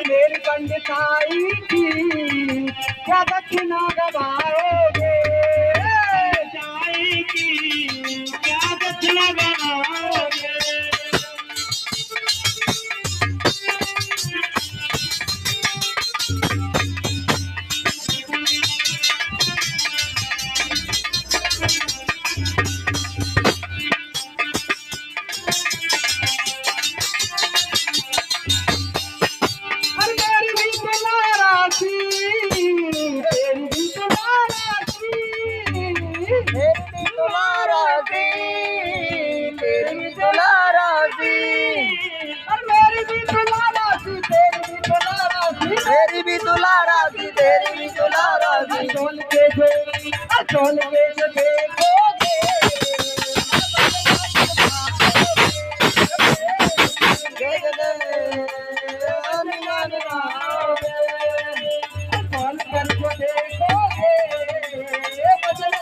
मेरी पंडिताई की क्या दक्षिणा गवाओगे साई की क्या दक्षिणा गवाओगे तेरी भी दुलारा सी तेरी भी दुलारा सी चोल के जो देखोगे चोल कर जो देखोगे बदल